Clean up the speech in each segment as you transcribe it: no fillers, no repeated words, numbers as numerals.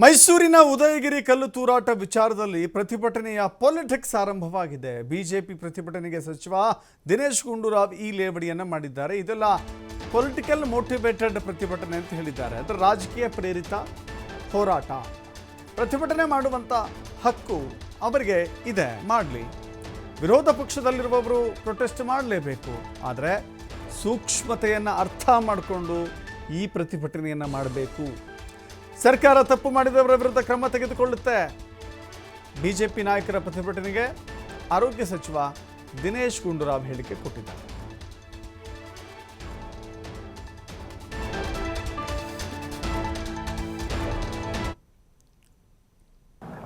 ಮೈಸೂರಿನ ಉದಯಗಿರಿ ಕಲ್ಲು ತೂರಾಟ ವಿಚಾರದಲ್ಲಿ ಪ್ರತಿಭಟನೆಯ ಪೊಲಿಟಿಕ್ಸ್ ಆರಂಭವಾಗಿದೆ. ಬಿಜೆಪಿ ಪ್ರತಿಭಟನೆಗೆ ಸಚಿವ ದಿನೇಶ್ ಗುಂಡೂರಾವ್ ಈ ಲೇವಡಿಯನ್ನು ಮಾಡಿದ್ದಾರೆ. ಇದೆಲ್ಲ ಪೊಲಿಟಿಕಲ್ ಮೋಟಿವೇಟೆಡ್ ಪ್ರತಿಭಟನೆ ಅಂತ ಹೇಳಿದ್ದಾರೆ. ಅದರ ರಾಜಕೀಯ ಪ್ರೇರಿತ ಹೋರಾಟ. ಪ್ರತಿಭಟನೆ ಮಾಡುವಂಥ ಹಕ್ಕು ಅವರಿಗೆ ಇದೆ, ಮಾಡಲಿ. ವಿರೋಧ ಪಕ್ಷದಲ್ಲಿರುವವರು ಪ್ರೊಟೆಸ್ಟ್ ಮಾಡಲೇಬೇಕು. ಆದರೆ ಸೂಕ್ಷ್ಮತೆಯನ್ನು ಅರ್ಥ ಮಾಡಿಕೊಂಡು ಈ ಪ್ರತಿಭಟನೆಯನ್ನು ಮಾಡಬೇಕು. ಸರ್ಕಾರ ತಪ್ಪು ಮಾಡಿದವರ ವಿರುದ್ಧ ಕ್ರಮ ತೆಗೆದುಕೊಳ್ಳುತ್ತೆ. ಬಿಜೆಪಿ ನಾಯಕರ ಪ್ರತಿಭಟನೆಗೆ ಆರೋಗ್ಯ ಸಚಿವ ದಿನೇಶ್ ಗುಂಡೂರಾವ್ ಹೇಳಿಕೆ ಕೊಟ್ಟಿದ್ದಾರೆ.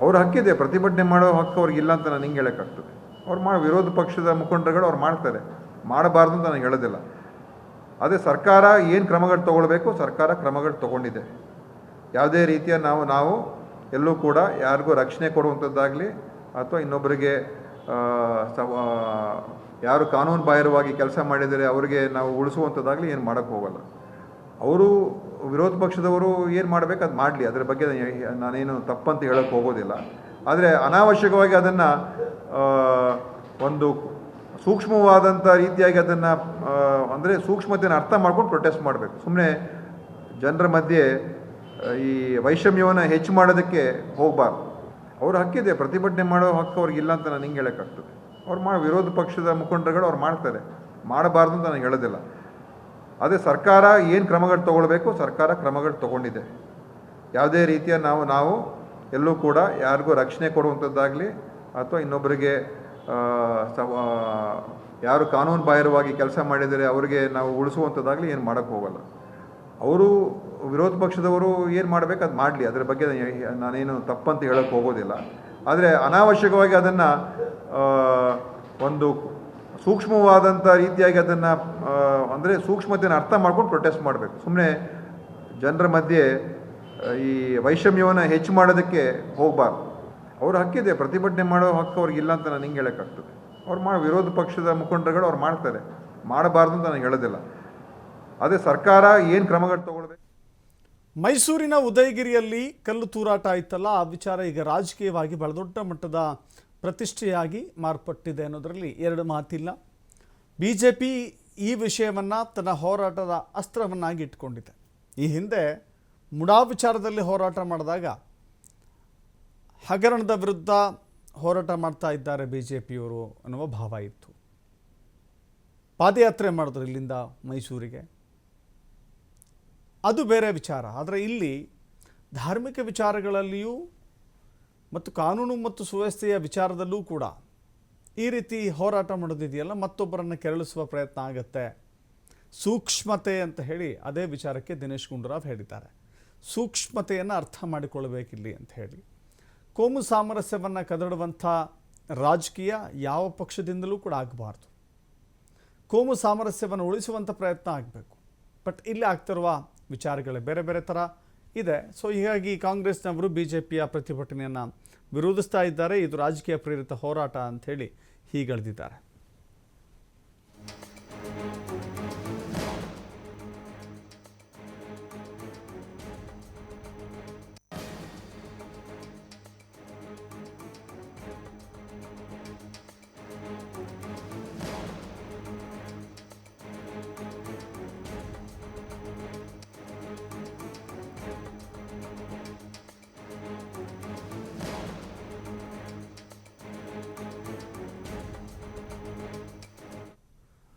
ಅವ್ರ ಹಕ್ಕಿದೆ, ಪ್ರತಿಭಟನೆ ಮಾಡೋ ಹಕ್ಕು ಅವ್ರಿಗಿಲ್ಲ ಅಂತ ನಾನು ಹಿಂಗೆ ಹೇಳೋಕ್ಕಾಗ್ತದೆ. ಅವ್ರು ವಿರೋಧ ಪಕ್ಷದ ಮುಖಂಡರುಗಳು ಅವ್ರು ಮಾಡ್ತಾರೆ, ಮಾಡಬಾರ್ದು ಅಂತ ನಾನು ಹೇಳೋದಿಲ್ಲ. ಅದೇ ಸರ್ಕಾರ ಏನು ಕ್ರಮಗಳು ತೊಗೊಳ್ಬೇಕು, ಸರ್ಕಾರ ಕ್ರಮಗಳು ತೊಗೊಂಡಿದೆ. ಯಾವುದೇ ರೀತಿಯ ನಾವು ಎಲ್ಲೂ ಕೂಡ ಯಾರಿಗೂ ರಕ್ಷಣೆ ಕೊಡುವಂಥದ್ದಾಗಲಿ ಅಥವಾ ಇನ್ನೊಬ್ಬರಿಗೆ ಯಾರು ಕಾನೂನು ಬಾಹಿರವಾಗಿ ಕೆಲಸ ಮಾಡಿದರೆ ಅವರಿಗೆ ನಾವು ಉಳಿಸುವಂಥದ್ದಾಗಲಿ ಏನು ಮಾಡೋಕ್ಕೆ ಹೋಗಲ್ಲ. ಅವರು ವಿರೋಧ ಪಕ್ಷದವರು ಏನು ಮಾಡಬೇಕು ಅದು ಮಾಡಲಿ, ಅದರ ಬಗ್ಗೆ ನಾನೇನು ತಪ್ಪಂತ ಹೇಳೋಕ್ಕೆ ಹೋಗೋದಿಲ್ಲ. ಆದರೆ ಅನಾವಶ್ಯಕವಾಗಿ ಅದನ್ನು ಒಂದು ಸೂಕ್ಷ್ಮವಾದಂಥ ರೀತಿಯಾಗಿ ಅದನ್ನು ಅಂದರೆ ಸೂಕ್ಷ್ಮತೆಯನ್ನು ಅರ್ಥ ಮಾಡ್ಕೊಂಡು ಪ್ರೊಟೆಸ್ಟ್ ಮಾಡಬೇಕು. ಸುಮ್ಮನೆ ಜನರ ಮಧ್ಯೆ ಈ ವೈಷಮ್ಯವನ್ನು ಹೆಚ್ಚು ಮಾಡೋದಕ್ಕೆ ಹೋಗಬಾರ್ದು. ಅವ್ರ ಹಕ್ಕಿದೆ, ಪ್ರತಿಭಟನೆ ಮಾಡೋ ಹಕ್ಕು ಅವ್ರಿಗಿಲ್ಲ ಅಂತ ನಾನು ಹಿಂಗೆ ಹೇಳೋಕ್ಕಾಗ್ತದೆ. ಅವ್ರು ವಿರೋಧ ಪಕ್ಷದ ಮುಖಂಡರುಗಳು ಅವ್ರು ಮಾಡ್ತಾರೆ, ಮಾಡಬಾರ್ದು ಅಂತ ನಾನು ಹೇಳೋದಿಲ್ಲ. ಅದೇ ಸರ್ಕಾರ ಏನು ಕ್ರಮಗಳು ತೊಗೊಳ್ಬೇಕು, ಸರ್ಕಾರ ಕ್ರಮಗಳು ತೊಗೊಂಡಿದೆ. ಯಾವುದೇ ರೀತಿಯ ನಾವು ಎಲ್ಲೂ ಕೂಡ ಯಾರಿಗೂ ರಕ್ಷಣೆ ಕೊಡುವಂಥದ್ದಾಗಲಿ ಅಥವಾ ಇನ್ನೊಬ್ಬರಿಗೆ ಯಾರು ಕಾನೂನು ಬಾಹಿರವಾಗಿ ಕೆಲಸ ಮಾಡಿದರೆ ಅವರಿಗೆ ನಾವು ಉಳಿಸುವಂಥದ್ದಾಗಲಿ ಏನು ಮಾಡೋಕ್ಕೆ ಹೋಗಲ್ಲ. ಅವರು ವಿರೋಧ ಪಕ್ಷದವರು ಏನು ಮಾಡಬೇಕು ಅದು ಮಾಡಲಿ, ಅದರ ಬಗ್ಗೆ ನಾನೇನು ತಪ್ಪಂತ ಹೇಳೋಕ್ಕೆ ಹೋಗೋದಿಲ್ಲ. ಆದರೆ ಅನಾವಶ್ಯಕವಾಗಿ ಅದನ್ನು ಒಂದು ಸೂಕ್ಷ್ಮವಾದಂಥ ರೀತಿಯಾಗಿ ಅದನ್ನು ಅಂದರೆ ಸೂಕ್ಷ್ಮತೆಯನ್ನು ಅರ್ಥ ಮಾಡ್ಕೊಂಡು ಪ್ರೊಟೆಸ್ಟ್ ಮಾಡಬೇಕು. ಸುಮ್ಮನೆ ಜನರ ಮಧ್ಯೆ ಈ ವೈಷಮ್ಯವನ್ನು ಹೆಚ್ಚು ಮಾಡೋದಕ್ಕೆ ಹೋಗಬಾರ್ದು. ಅವ್ರ ಹಕ್ಕಿದೆ, ಪ್ರತಿಭಟನೆ ಮಾಡೋ ಹಕ್ಕು ಅವ್ರಿಗಿಲ್ಲ ಅಂತ ನಾನು ಹಿಂಗೆ ಹೇಳೋಕ್ಕಾಗ್ತದೆ. ಅವ್ರು ವಿರೋಧ ಪಕ್ಷದ ಮುಖಂಡರುಗಳು ಅವ್ರು ಮಾಡ್ತಾರೆ, ಮಾಡಬಾರ್ದು ಅಂತ ನಾನು ಹೇಳೋದಿಲ್ಲ. ಅದೇ ಸರ್ಕಾರ ಏನು ಕ್ರಮಗಳು ತಗೊಳ್ಬೇಕು. ಮೈಸೂರಿನ ಉದಯಗಿರಿಯಲ್ಲಿ ಕಲ್ಲು ತೂರಾಟ ಆಯ್ತಲ್ಲ, ಆ ವಿಚಾರ ಈಗ ರಾಜಕೀಯವಾಗಿ ಬಹಳ ದೊಡ್ಡ ಮಟ್ಟದ ಪ್ರತಿಷ್ಠೆಯಾಗಿ ಮಾರ್ಪಟ್ಟಿದೆ ಅನ್ನೋದರಲ್ಲಿ ಎರಡು ಮಾತಿಲ್ಲ. ಬಿಜೆಪಿ ಈ ವಿಷಯವನ್ನು ತನ್ನ ಹೋರಾಟದ ಅಸ್ತ್ರವನ್ನಾಗಿ ಇಟ್ಕೊಂಡಿದೆ. ಈ ಹಿಂದೆ ಮುಡಾ ವಿಚಾರದಲ್ಲಿ ಹೋರಾಟ ಮಾಡಿದಾಗ ಹಗರಣದ ವಿರುದ್ಧ ಹೋರಾಟ ಮಾಡ್ತಾ ಇದ್ದಾರೆ ಬಿಜೆಪಿಯವರು ಅನ್ನುವ ಭಾವ ಇತ್ತು. ಪಾದಯಾತ್ರೆ ಮಾಡಿದ್ರು ಇಲ್ಲಿಂದ ಮೈಸೂರಿಗೆ, ಅದು ಬೇರೆ ವಿಚಾರ. ಆದರೆ ಇಲ್ಲಿ ಧಾರ್ಮಿಕ ವಿಚಾರಗಳಲ್ಲಿಯೂ ಮತ್ತು ಕಾನೂನು ಮತ್ತು ಸುವ್ಯವಸ್ಥೆಯ ವಿಚಾರದಲ್ಲೂ ಕೂಡ ಈ ರೀತಿ ಹೋರಾಟ ಮಾಡೋದಿದೆಯಲ್ಲ, ಮತ್ತೊಬ್ಬರನ್ನು ಕೆರಳಿಸುವ ಪ್ರಯತ್ನ ಆಗುತ್ತೆ. ಸೂಕ್ಷ್ಮತೆ ಅಂತ ಹೇಳಿ ಅದೇ ವಿಚಾರಕ್ಕೆ ದಿನೇಶ್ ಗುಂಡೂರಾವ್ ಹೇಳಿದ್ದಾರೆ. ಸೂಕ್ಷ್ಮತೆಯನ್ನು ಅರ್ಥ ಮಾಡಿಕೊಳ್ಳಬೇಕಿಲ್ಲಿ ಅಂತ ಹೇಳಿ. ಕೋಮು ಸಾಮರಸ್ಯವನ್ನು ಕದಡುವಂಥ ರಾಜಕೀಯ ಯಾವ ಪಕ್ಷದಿಂದಲೂ ಕೂಡ ಆಗಬಾರ್ದು. ಕೋಮು ಸಾಮರಸ್ಯವನ್ನು ಉಳಿಸುವಂಥ ಪ್ರಯತ್ನ ಆಗಬೇಕು. ಬಟ್ ಇಲ್ಲಿ ಆಗ್ತಿರುವ ವಿಚಾರಗಳೇ ಬೇರೆ ಬೇರೆ ಥರ ಇದೆ. ಸೊ ಹೀಗಾಗಿ ಕಾಂಗ್ರೆಸ್ನವರು ಬಿಜೆಪಿಯ ಪ್ರತಿಭಟನೆಯನ್ನು ವಿರೋಧಿಸ್ತಾ ಇದ್ದಾರೆ. ಇದು ರಾಜಕೀಯ ಪ್ರೇರಿತ ಹೋರಾಟ ಅಂಥೇಳಿ ಹೀಗೆಳೆದಿದ್ದಾರೆ.